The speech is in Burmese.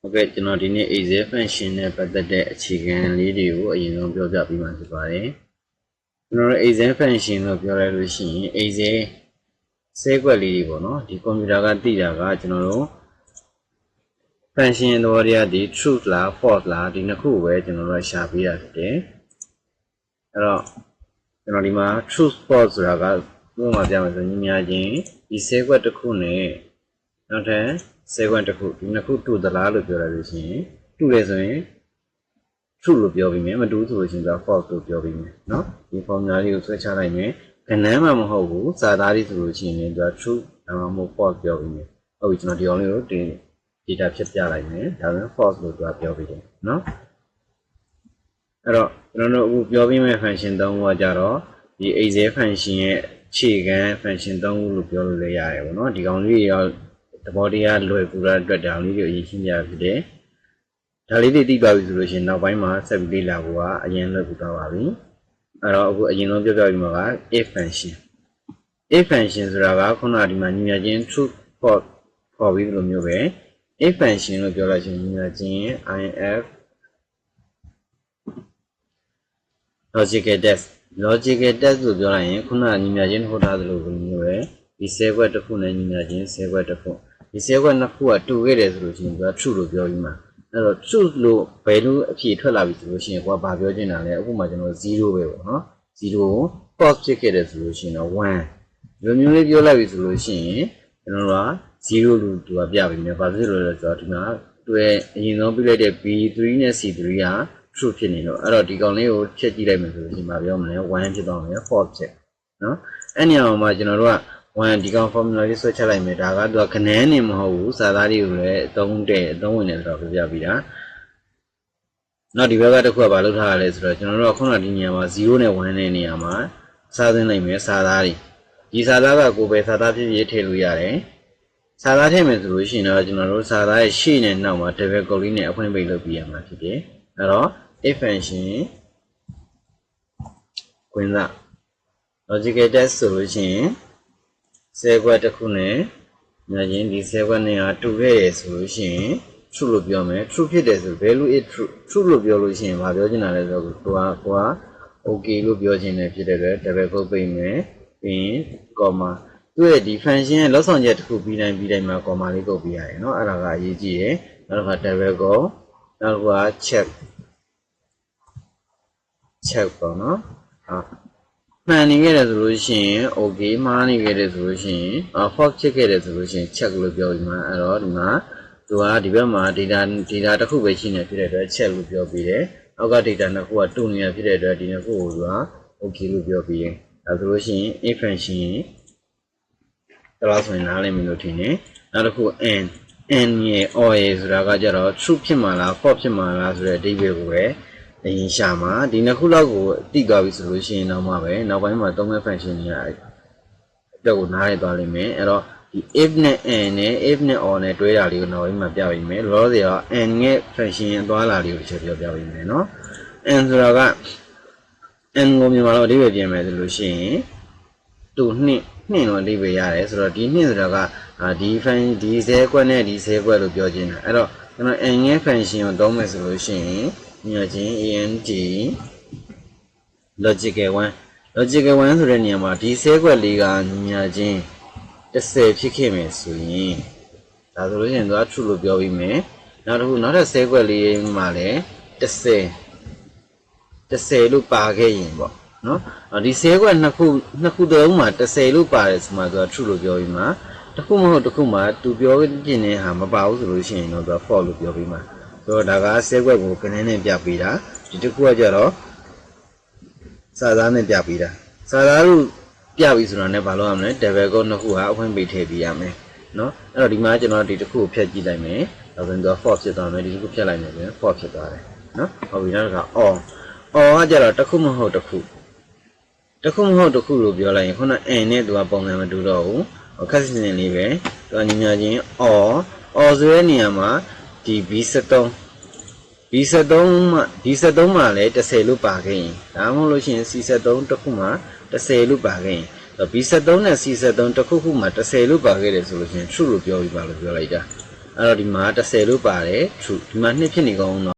Ok, cho nó đi này easy function này bắt đầu để chỉ cần lý điều ở những trong biểu đạt bí mật của bạn. Nó easy function nó biểu đạt được gì? Easy sẽ qua lý điều nó thì computer cái tí là cái cho nó function đó là đi truth là false là đi nó khu về cho nó là sao bây giờ thế. Rồi cho nó đi mà truth false là cái lúc mà giờ mình nhìn nhìn đi sẽ qua được khu này nó thế. sẽ quan trọng khu, nó khu tu đà được biểu đạt gì, tu là gì, tu lúc biểu bì mà tu tu chính là false lúc biểu bì nó, thì phong nhà đi sẽ trả lại nhé, cái này mà một hậu sa đa đi tu chính là tu, mà một false biểu bì, ở vị trí nào đi ông ấy thì đã chấp trả lại nhé, đó là false lúc biểu bì nó, rồi nó biểu bì mà function đông qua giờ đó, thì easy function chỉ cái function đông lúc biểu lấy ra nó, thì ông ấy the body are low pura down lý điều gì ya vide da lý đi ba bi ဆိုလို့ရှင်နောက်ပိုင်းမှာဆက်ပြီးလေ့လာဖို့ကအရင်လွယ်ကူသွားပါပြီအဲ့တော့အခုအရင်ဆုံးပြောပြပြီးမှာက if function if function ဆိုတာကခုနကဒီမှာညီမြချင်း true false ခေါ်ပြီးလိုမျိုးပဲ if function လို့ပြောလိုက်ရှင်ညီမြချင်း if logical test လို့ပြောလိုက်ရင်ခုနကညီမြချင်းဟောထားသလိုမျိုးပဲဒီဆဲခွက်တစ်ခုနဲ့ညီမြချင်းဆဲခွက်တစ်ခုဒီဆဲခွက်နှစ်ခုကတူခဲ့တယ်ဆိုလို့ရှိရင်သူက true လို့ပြောပြီးမှာအဲ့တော့ true လို့ဘယ်လိုအဖြေထွက်လာပြီဆိုလို့ရှိရင်ကိုကဘာပြောချင်တာလဲအခုမှကျွန်တော်0ပဲပေါ့နော်0 false ဖြစ်ခဲ့တယ်ဆိုလို့ရှိရင်တော့1ဒီလိုမျိုးလေးပြောလိုက်ပြီဆိုလို့ရှိရင်ကျွန်တော်တို့က0လို့သူကပြပြီမြဲဘာဖြစ်လို့လဲဆိုတော့ဒီမှာသူရဲ့အရင်ဆုံးပြလိုက်တဲ့ B3 နဲ့ C3 က true ဖြစ်နေတော့အဲ့တော့ဒီကောင်လေးကိုချက်ကြည့်လိုက်မယ်ဆိုလို့ရှိရင်မပြောမလဲ1ဖြစ်သွားမယ် false ဖြစ်နော်အဲ့နေရာမှာကျွန်တော်တို့က1ဒီကောင် formula လေးဆွဲချလိုက်မယ်ဒါကသူကခဏန်းနေမဟုတ်ဘူးစာသားတွေကိုလည်းအသုံးဝင်နေဆိုတော့ပြပြပြီးတာနောက်ဒီဘက်ကတစ်ခုကဘာလုပ်ထားရလဲဆိုတော့ကျွန်တော်တို့ကခုနဒီနေရာမှာ0နဲ့1နဲ့နေရာမှာစားသွင်းလိုက်မယ်စာသားတွေဒီစာသားကကိုယ်ပဲစာသားဖြစ်ဖြစ်ထည့်လို့ရတယ်စာသားထည့်မယ်ဆိုလို့ရှိရင်တော့ကျွန်တော်တို့စာသားရဲ့ရှေ့နဲ့နောက်မှာ double quote လေးနဲ့အဖွင့်ပိတ်လုပ်ပြရမှာဖြစ်တယ်အဲ့တော့ if function ခွင့်စား logical test ဆိုလို့ရှိရင်ဆဲခွက်တစ်ခုနဲ့ညရင်ဒီဆဲခွက်နဲ့တူခဲ့ရဆိုလို့ရှိရင် true လို့ပြောမယ် true ဖြစ်တယ်ဆို value is true လို့ပြောလို့ရှိရင်မပြောချင်တာလဲဆိုတော့ကိုက okay လို့ပြောချင်တယ်ဖြစ်တဲ့အတွက် double quote ပိတ်မယ်ပြီးရင် comma သူ့ရဲ့ဒီ function ရဲ့လောက်ဆောင်ချက်တစ်ခုပြီးတိုင်းမှာ comma လေးကုတ်ပြရတယ်เนาะအဲ့ဒါကအရေးကြီးတယ်နောက်တစ်ခါ double quote နောက်တစ်ခါ check ပေါ့เนาะမှန်နေခဲ့တယ်ဆိုလို့ရှိရင် okay မှားနေခဲ့တယ်ဆိုလို့ရှိရင် false ဖြစ်ခဲ့တယ်ဆိုလို့ရှိရင် check လို့ပြောပြီးမှအဲ့တော့ဒီမှာသူကဒီဘက်မှာ data တစ်ခုပဲရှိနေဖြစ်တဲ့အတွက် check လို့ပြောပြီးတယ်အောက်က data နှစ်ခုကတူနေရဖြစ်တဲ့အတွက်ဒီနှစ်ခုကိုသူက okay လို့ပြောပြီးတယ်ဒါဆိုလို့ရှိရင် if function တော့ဆိုရင်နားလည်မလို့ထင်တယ်နောက်တစ်ခု and ရဲ့ or ရဲ့ဆိုတာကကြတော့ true ဖြစ်မှာလား false ဖြစ်မှာလားဆိုတဲ့အဓိပ္ပာယ်ကိုပဲအရင်ရှာမှာဒီနှစ်ခုလောက်ကိုတိသွားပြီဆိုလို့ရှိရင်တော့မှပဲနောက်ပိုင်းမှာသုံးမဲ့ function တွေအတွက်ကိုနားရသွားလိမ့်မယ်အဲ့တော့ဒီ if နဲ့ and နဲ့ if နဲ့ or နဲ့တွဲတာလေးကိုနောက်ပိုင်းမှာပြပေးမယ်လောလောဆယ်တော့ and ရဲ့ function အသွားလာလေးကိုတစ်ချက်ပြောပြပေးမယ်နော် and ဆိုတာက and ကိုမြန်မာလိုအဓိပ္ပာယ်ပြင်မယ်ဆိုလို့ရှိရင်သူနှင့်လို့အဓိပ္ပာယ်ရတယ်ဆိုတော့ဒီနှင့်ဆိုတာကဒီ function ဒီဆဲကွက်နဲ့ဒီဆဲကွက်လို့ပြောခြင်းတာအဲ့တော့ကျွန်တော် and ရဲ့ function ကိုသုံးမယ်ဆိုလို့ရှိရင်ညချင်း and logical 1ဆိုတဲ့နေရာမှာဒီဆဲကွက်လေးကညချင်း10ဖြစ်ခဲ့မယ်ဆိုရင်ဒါဆိုလို့ရှိရင်သူက true လို့ပြောပြီးမယ်နောက်ထပ်ဆဲကွက်လေးမှာလည်း10လို့ပါခဲ့ရင်ပေါ့နော်ဒီဆဲကွက်နှစ်ခုသုံးမှာ10လို့ပါတယ်ဆိုမှသူက true လို့ပြောပြီးမှာတစ်ခုမဟုတ်တစ်ခုမှာသူပြောပြနေတဲ့ဟာမပါဘူးဆိုလို့ရှိရင်တော့သူက false လို့ပြောပြီးမှာဆိုတော့ဒါကဆဲကွက်ကိုခဏနဲ့ပြပေးတာဒီတစ်ခုကကြတော့စာသားနဲ့ပြပေးတာစာသားလို့ပြပြီဆိုတာနဲ့ဘာလို့ရမလဲ double quote နှစ်ခုကအဖွင့်ပိတ်ထည့်ပေးရမယ်နော်အဲ့တော့ဒီမှာကျွန်တော်ဒီတစ်ခုကိုဖြတ်ကြည့်လိုက်မယ်ဒါဆိုရင်သူက false ဖြစ်သွားမယ်ဒီတစ်ခုဖြတ်လိုက်မယ်ဆိုရင် false ဖြစ်သွားတယ်နော်ဟုတ်ပြီနောက်က or ကကြတော့တစ်ခုမဟုတ်တစ်ခုလို့ပြောလိုက်ရင်ခုန and နဲ့သူကပုံစံမတူတော့ဘူးခက်စစ်စစ်လေးပဲသူကညီချင်း or ဆိုတဲ့နေရာမှာဒီ B73 မှာလည်း10လို့ပါခဲ့ရင်ဒါမှမဟုတ်လို့ရှိရင် C73 တစ်ခုမှာ10လို့ပါခဲ့ရင် B73 နဲ့ C73 တစ်ခုမှာ10လို့ပါခဲ့တယ်ဆိုလို့ရှိရင် true လို့ပြောပြီးပါလို့ပြောလိုက်တာ အဲ့တော့ဒီမှာ10လို့ပါတယ် true ဒီမှာ2ဖြစ်နေကောင်းတော့